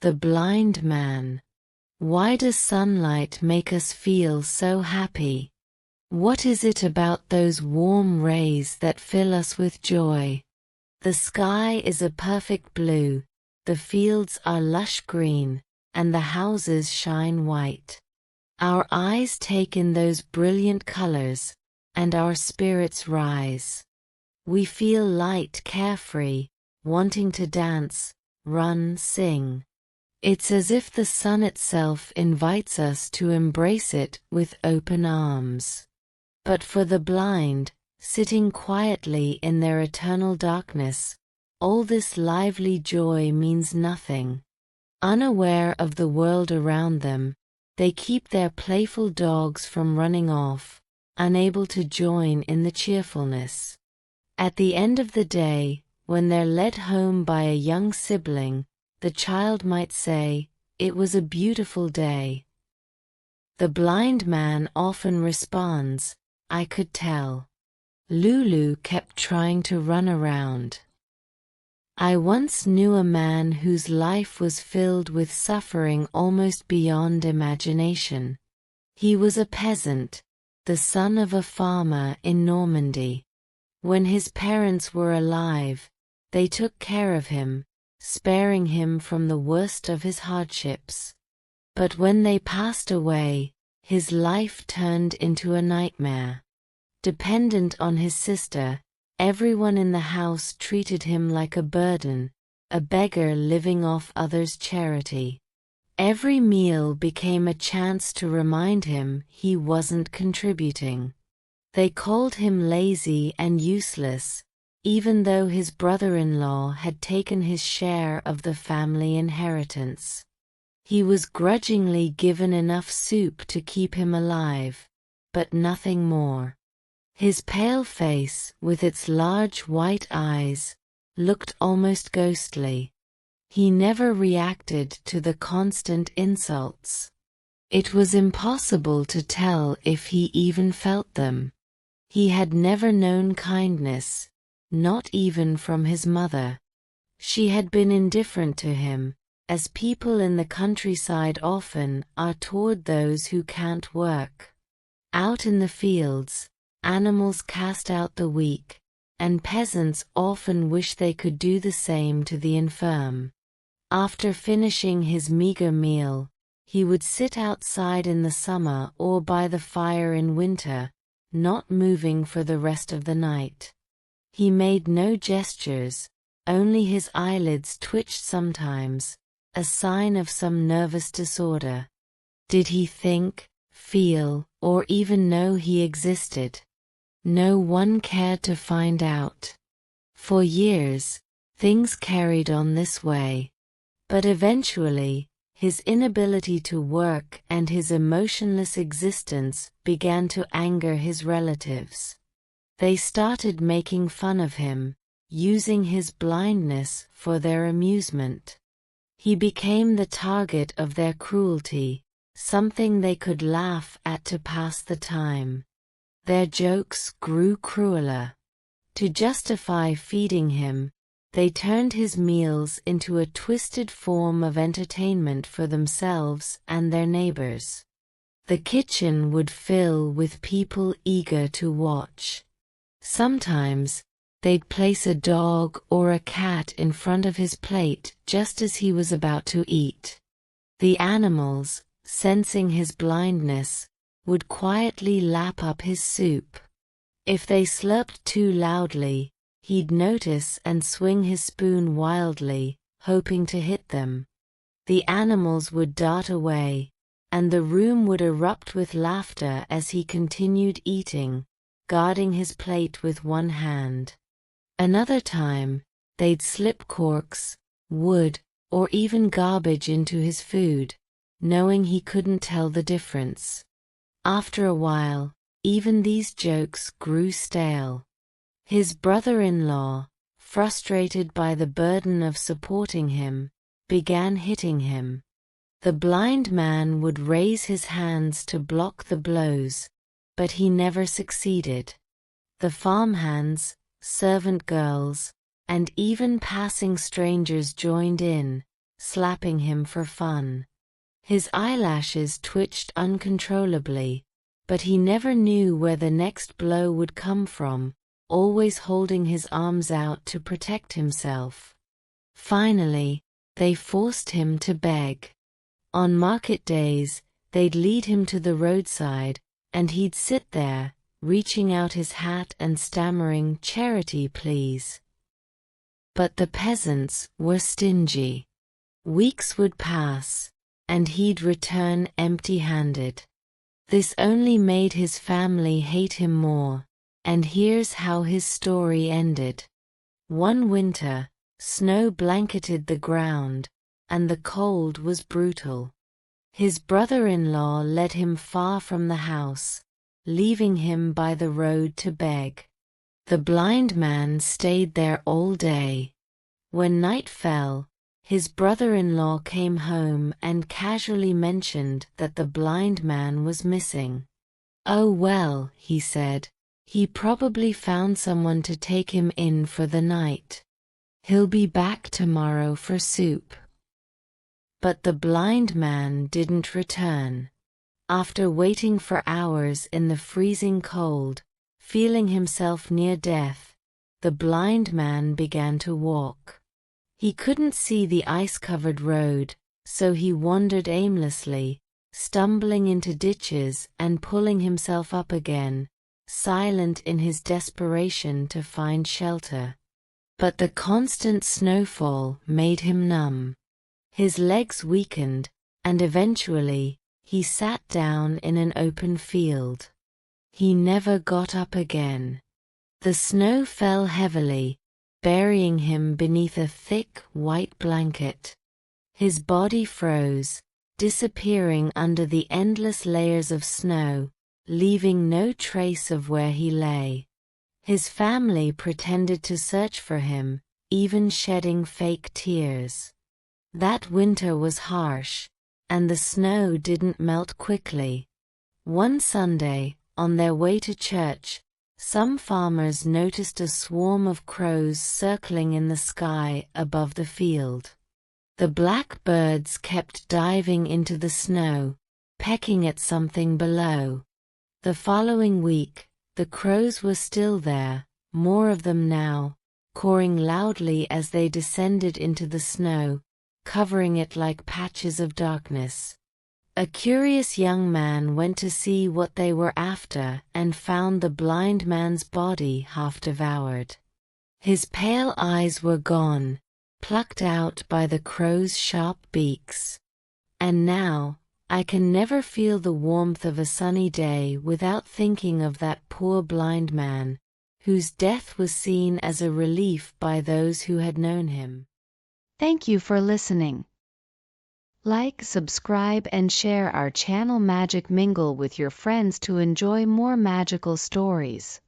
The blind man. Why does sunlight make us feel so happy? What is it about those warm rays that fill us with joy? The sky is a perfect blue, the fields are lush green, and the houses shine white. Our eyes take in those brilliant colors, and our spirits rise. We feel light, carefree, wanting to dance, run, sing. It's as if the sun itself invites us to embrace it with open arms. But for the blind, sitting quietly in their eternal darkness, all this lively joy means nothing. Unaware of the world around them, they keep their playful dogs from running off, unable to join in the cheerfulness. At the end of the day, when they're led home by a young sibling, the child might say, "It was a beautiful day." The blind man often responds, "I could tell. Lulu kept trying to run around." I once knew a man whose life was filled with suffering almost beyond imagination. He was a peasant, the son of a farmer in Normandy. When his parents were alive, they took care of him, sparing him from the worst of his hardships. But when they passed away, his life turned into a nightmare. Dependent on his sister, everyone in the house treated him like a burden, a beggar living off others' charity. Every meal became a chance to remind him he wasn't contributing. They called him lazy and useless, even though his brother-in-law had taken his share of the family inheritance. He was grudgingly given enough soup to keep him alive, but nothing more. His pale face, with its large white eyes, looked almost ghostly. He never reacted to the constant insults. It was impossible to tell if he even felt them. He had never known kindness, not even from his mother. She had been indifferent to him, as people in the countryside often are toward those who can't work. Out in the fields, animals cast out the weak, and peasants often wish they could do the same to the infirm. After finishing his meager meal, he would sit outside in the summer or by the fire in winter, not moving for the rest of the night. He made no gestures, only his eyelids twitched sometimes, a sign of some nervous disorder. Did he think, feel, or even know he existed? No one cared to find out. For years, things carried on this way. But eventually, his inability to work and his emotionless existence began to anger his relatives. They started making fun of him, using his blindness for their amusement. He became the target of their cruelty, something they could laugh at to pass the time. Their jokes grew crueler. To justify feeding him, they turned his meals into a twisted form of entertainment for themselves and their neighbors. The kitchen would fill with people eager to watch. Sometimes, they'd place a dog or a cat in front of his plate just as he was about to eat. The animals, sensing his blindness, would quietly lap up his soup. If they slurped too loudly, he'd notice and swing his spoon wildly, hoping to hit them. The animals would dart away, and the room would erupt with laughter as he continued eating, guarding his plate with one hand. Another time, they'd slip corks, wood, or even garbage into his food, knowing he couldn't tell the difference. After a while, even these jokes grew stale. His brother-in-law, frustrated by the burden of supporting him, began hitting him. The blind man would raise his hands to block the blows, but he never succeeded. The farmhands, servant girls, and even passing strangers joined in, slapping him for fun. His eyelashes twitched uncontrollably, but he never knew where the next blow would come from, always holding his arms out to protect himself. Finally, they forced him to beg. On market days, they'd lead him to the roadside, and he'd sit there, reaching out his hat and stammering charity pleas. But the peasants were stingy. Weeks would pass, and he'd return empty-handed. This only made his family hate him more, and here's how his story ended. One winter, snow blanketed the ground, and the cold was brutal. His brother-in-law led him far from the house, leaving him by the road to beg. The blind man stayed there all day. When night fell, his brother-in-law came home and casually mentioned that the blind man was missing. "Oh well," he said, "he probably found someone to take him in for the night. He'll be back tomorrow for soup." But the blind man didn't return. After waiting for hours in the freezing cold, feeling himself near death, the blind man began to walk. He couldn't see the ice-covered road, so he wandered aimlessly, stumbling into ditches and pulling himself up again, silent in his desperation to find shelter. But the constant snowfall made him numb. His legs weakened, and eventually, he sat down in an open field. He never got up again. The snow fell heavily, burying him beneath a thick white blanket. His body froze, disappearing under the endless layers of snow, leaving no trace of where he lay. His family pretended to search for him, even shedding fake tears. That winter was harsh, and the snow didn't melt quickly. One Sunday, on their way to church, some farmers noticed a swarm of crows circling in the sky above the field. The black birds kept diving into the snow, pecking at something below. The following week, the crows were still there, more of them now, cawing loudly as they descended into the snow, covering it like patches of darkness. A curious young man went to see what they were after and found the blind man's body half devoured. His pale eyes were gone, plucked out by the crows' sharp beaks. And now, I can never feel the warmth of a sunny day without thinking of that poor blind man, whose death was seen as a relief by those who had known him. Thank you for listening. Like, subscribe and share our channel Magic Mingle with your friends to enjoy more magical stories.